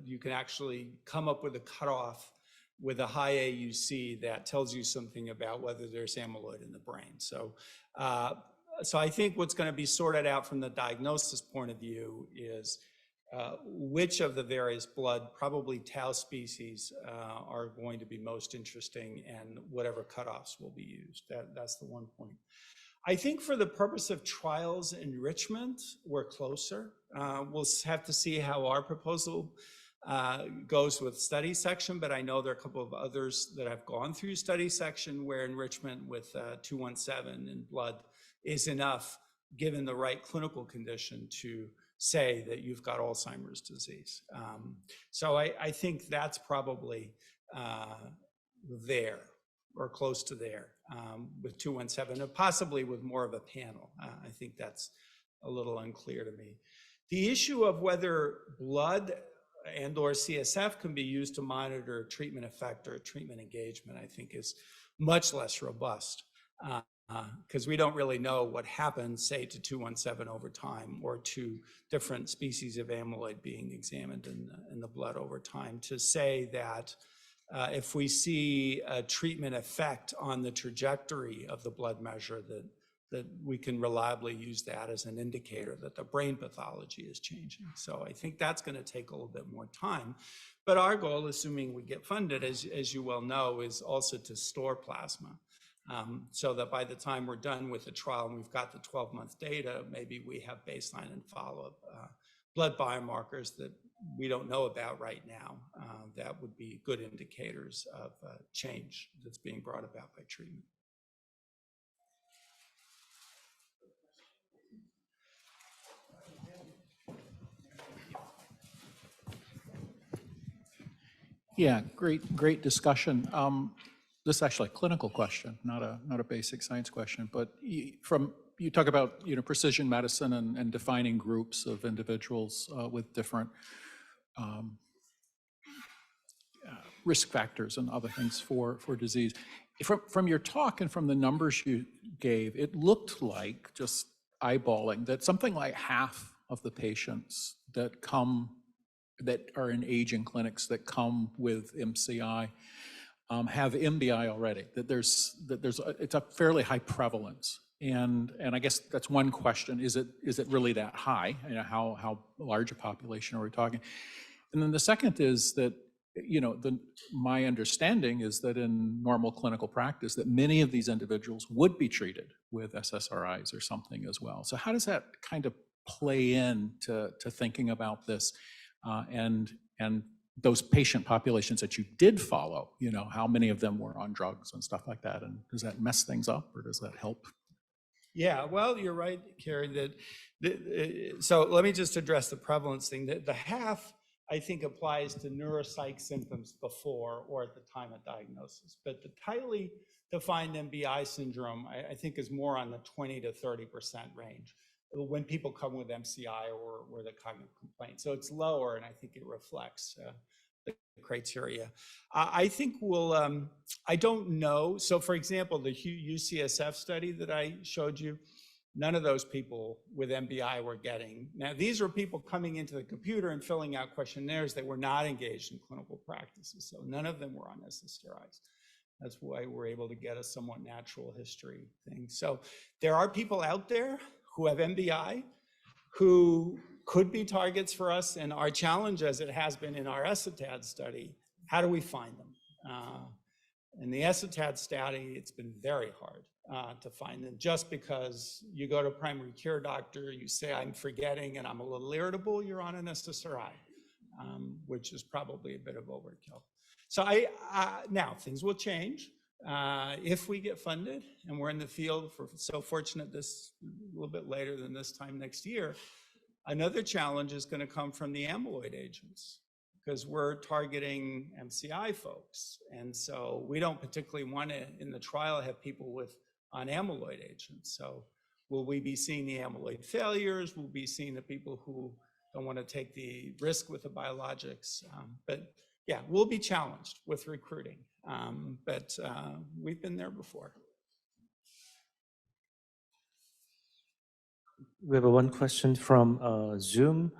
you can actually come up with a cutoff with a high AUC that tells you something about whether there's amyloid in the brain. So I think what's going to be sorted out from the diagnosis point of view is which of the various blood, probably tau species, are going to be most interesting, and whatever cutoffs will be used. That's the one point. I think for the purpose of trials enrichment, we're closer. We'll have to see how our proposal goes with study section, but I know there are a couple of others that have gone through study section where enrichment with 217 in blood is enough, given the right clinical condition, to say that you've got Alzheimer's disease. So I think that's probably there, or close to there, with 217, and possibly with more of a panel. I think that's a little unclear to me. The issue of whether blood and or CSF can be used to monitor treatment effect or treatment engagement, I think is much less robust, because we don't really know what happens, say, to 217 over time, or to different species of amyloid being examined in the blood over time, to say that if we see a treatment effect on the trajectory of the blood measure, that we can reliably use that as an indicator that the brain pathology is changing. So I think that's going to take a little bit more time. But our goal, assuming we get funded, as you well know, is also to store plasma. So that by the time we're done with the trial and we've got the 12-month data, maybe we have baseline and follow-up blood biomarkers that we don't know about right now, that would be good indicators of change that's being brought about by treatment. Yeah, great discussion. This is actually a clinical question, not a basic science question. But you talk about precision medicine and defining groups of individuals with different risk factors and other things for disease. From your talk and from the numbers you gave, it looked like, just eyeballing, that something like half of the patients that are in aging clinics that come with MCI have MBI already. It's a fairly high prevalence, and I guess that's one question: is it really that high? How large a population are we talking? And then the second is that my understanding is that in normal clinical practice, that many of these individuals would be treated with SSRIs or something as well. So how does that kind of play into thinking about this, and those patient populations that you did follow? How many of them were on drugs and stuff like that? And does that mess things up, or does that help? Yeah, well, you're right, Carrie. So let me just address the prevalence thing. The half, I think, applies to neuropsych symptoms before or at the time of diagnosis. But the tightly defined MBI syndrome, I think, is more on the 20 to 30% range. when people come with MCI or the cognitive complaint. So it's lower, and I think it reflects the criteria. I think I don't know. So for example, the UCSF study that I showed you, none of those people with MBI were getting. Now, these are people coming into the computer and filling out questionnaires that were not engaged in clinical practices. So none of them were on SSRIs. That's why we're able to get a somewhat natural history thing. So there are people out there who have MBI who could be targets for us. And our challenge, as it has been in our Escitalopram study, how do we find them? In the Escitalopram study, it's been very hard to find them, just because you go to a primary care doctor, you say, I'm forgetting and I'm a little irritable, you're on an SSRI, which is probably a bit of overkill. So now things will change if we get funded, and we're in the field for so fortunate this a little bit later than this time next year. Another challenge is going to come from the amyloid agents, because we're targeting MCI folks. And so we don't particularly want to, in the trial, have people on amyloid agents. So will we be seeing the amyloid failures? Will we be seeing the people who don't want to take the risk with the biologics? But yeah, we'll be challenged with recruiting, but we've been there before. We have one question from Zoom.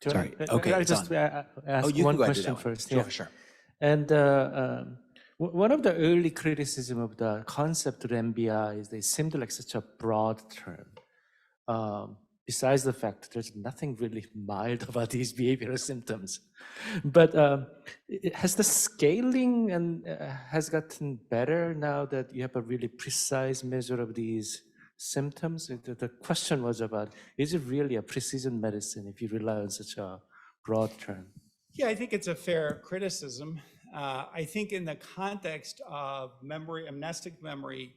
Sorry. Okay. I'll just ask one question first. Sure, sure. And one of the early criticism of the concept of MBI is they seemed like such a broad term. Besides the fact there's nothing really mild about these behavioral symptoms. But has the scaling has gotten better now that you have a really precise measure of these symptoms? The question was about, is it really a precision medicine if you rely on such a broad term? Yeah, I think it's a fair criticism. I think in the context of amnestic memory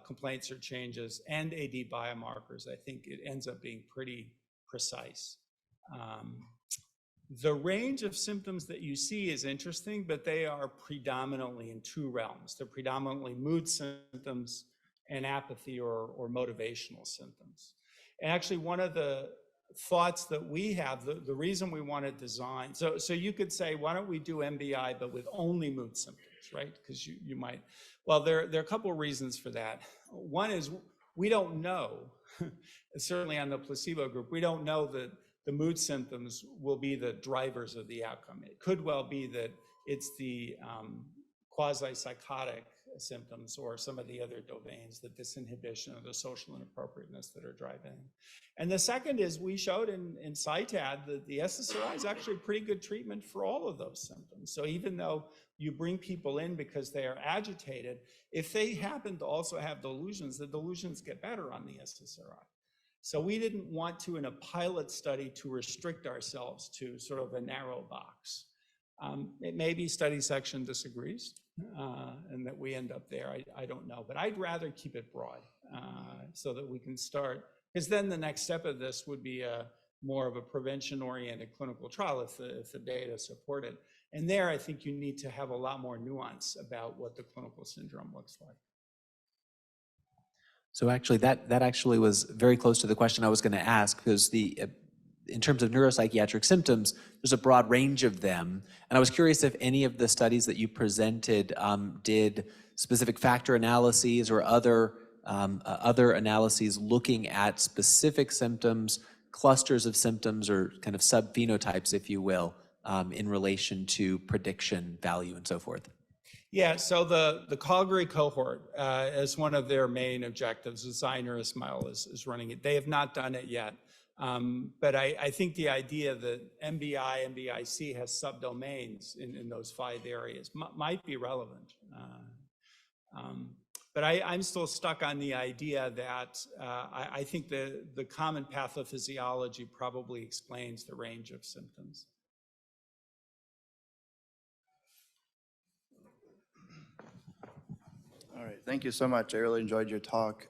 complaints or changes and AD biomarkers, I think it ends up being pretty precise. The range of symptoms that you see is interesting, but they are predominantly in two realms. They're predominantly mood symptoms and apathy or motivational symptoms. And actually, one of the thoughts that we have, the reason we want to design, so you could say, why don't we do MBI but with only mood symptoms, right? Because you might, well, there are a couple of reasons for that. One is we don't know, certainly on the placebo group, we don't know that the mood symptoms will be the drivers of the outcome. It could well be that it's the quasi-psychotic symptoms or some of the other domains, the disinhibition or the social inappropriateness that are driving. And the second is we showed in Psychiatry that the SSRI is actually a pretty good treatment for all of those symptoms. So even though you bring people in because they are agitated, if they happen to also have delusions, the delusions get better on the SSRI. So we didn't want to, in a pilot study, to restrict ourselves to sort of a narrow box. It may be study section disagrees and that we end up there, I don't know, but I'd rather keep it broad so that we can start, because then the next step of this would be more of a prevention-oriented clinical trial if the data support it. And there, I think you need to have a lot more nuance about what the clinical syndrome looks like. So actually, that actually was very close to the question I was going to ask, because in terms of neuropsychiatric symptoms, there's a broad range of them. And I was curious if any of the studies that you presented did specific factor analyses or other analyses looking at specific symptoms, clusters of symptoms, or kind of subphenotypes, if you will, in relation to prediction value and so forth. Yeah, so the Collier cohort, as one of their main objectives, designer Ismail is running it. They have not done it yet. But I think the idea that MBI, MBIC has subdomains in those 5 areas might be relevant. But I'm still stuck on the idea that I think the common pathophysiology probably explains the range of symptoms. All right, thank you so much. I really enjoyed your talk.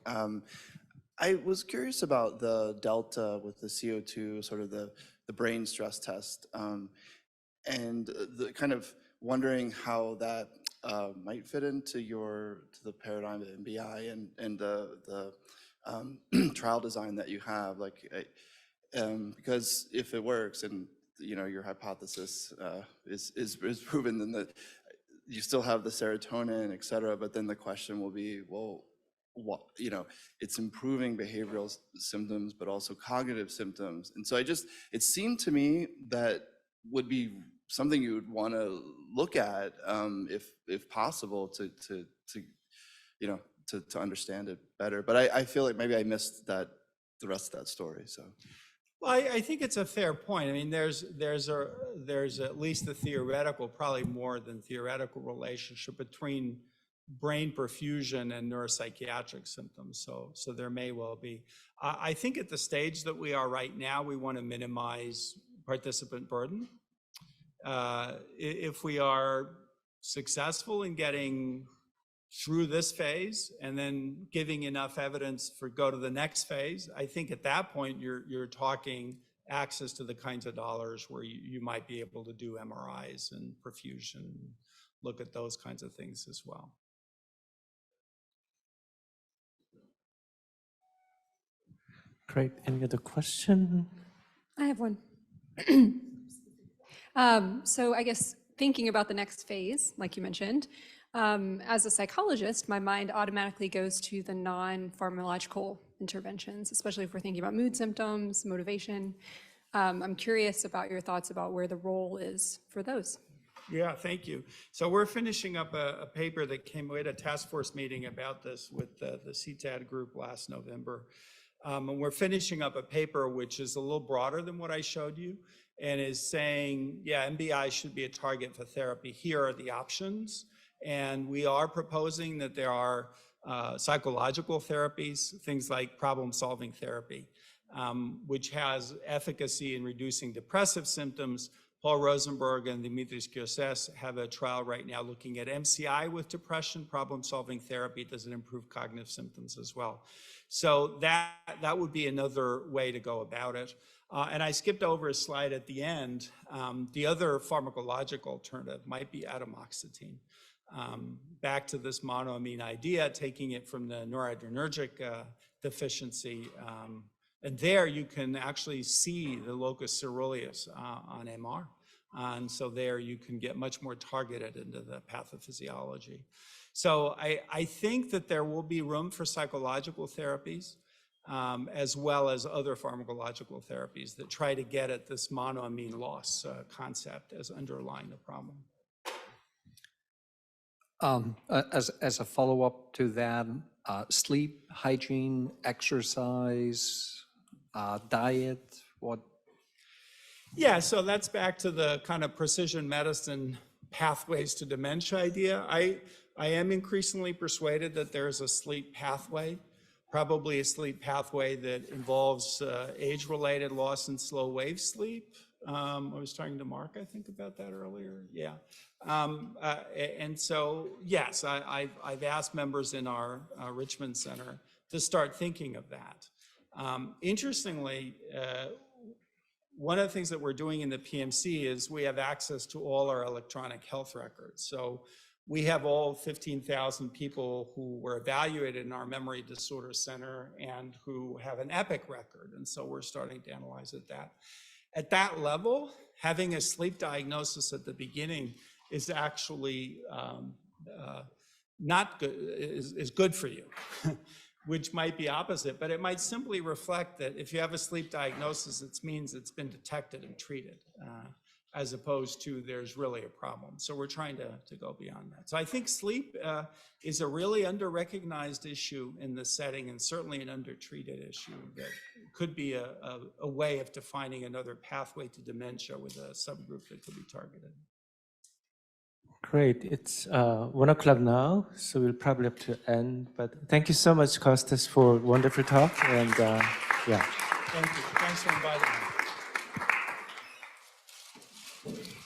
I was curious about the delta with the CO2, sort of the brain stress test, and the kind of wondering how that might fit into the paradigm of MBI and the trial design that you have, like, because if it works and your hypothesis is proven, then you still have the serotonin, et cetera. But then the question will be, well, it's improving behavioral symptoms, but also cognitive symptoms. And so it seemed to me that would be something you would want to look at, if possible, to understand it better. But I feel like maybe I missed the rest of that story. So. Well, I think it's a fair point. I mean, there's at least a theoretical, probably more than theoretical, relationship between brain perfusion and neuropsychiatric symptoms. So there may well be. I think at the stage that we are right now, we want to minimize participant burden. If we are successful in getting through this phase and then giving enough evidence for go to the next phase, I think at that point you're talking access to the kinds of dollars where you might be able to do MRIs and perfusion, look at those kinds of things as well. Great. Any other question? I have one. So I guess thinking about the next phase, like you mentioned, as a psychologist, my mind automatically goes to the non-pharmacological interventions, especially if we're thinking about mood symptoms, motivation. I'm curious about your thoughts about where the role is for those. Yeah, thank you. So we're finishing up a paper that we had a task force meeting about this with the CTAD group last November. And we're finishing up a paper which is a little broader than what I showed you, and is saying, yeah, MBI should be a target for therapy. Here are the options. And we are proposing that there are psychological therapies, things like problem-solving therapy, which has efficacy in reducing depressive symptoms. Paul Rosenberg and Dimitris Gyoses have a trial right now looking at MCI with depression, problem-solving therapy. Does it improve cognitive symptoms as well? So that would be another way to go about it. And I skipped over a slide at the end. The other pharmacological alternative might be atomoxetine. Back to this monoamine idea, taking it from the noradrenergic deficiency. And there you can actually see the locus ceruleus on MR. And so there you can get much more targeted into the pathophysiology. So I think that there will be room for psychological therapies, as well as other pharmacological therapies that try to get at this monoamine loss concept as underlying the problem. As a follow-up to that, sleep, hygiene, exercise, diet, what? Yeah, so that's back to the kind of precision medicine pathways to dementia idea. I am increasingly persuaded that there's a sleep pathway, probably a sleep pathway that involves age-related loss and slow wave sleep. I was talking to Mark, I think, about that earlier. Yeah. And so, yes, I've asked members in our Richmond Center to start thinking of that. Interestingly, one of the things that we're doing in the PMC is we have access to all our electronic health records. So we have all 15,000 people who were evaluated in our memory disorder center and who have an EPIC record. And so we're starting to analyze that. At that level, having a sleep diagnosis at the beginning is actually not good, is good for you, which might be opposite, but it might simply reflect that if you have a sleep diagnosis, it means it's been detected and treated, as opposed to there's really a problem. So we're trying to go beyond that. So I think sleep is a really under-recognized issue in this setting, and certainly an under-treated issue that could be a way of defining another pathway to dementia with a subgroup that could be targeted. Great. It's 1 o'clock now, so we'll probably have to end. But thank you so much, Kostas, for a wonderful talk. And yeah. Thank you. Thanks for inviting me.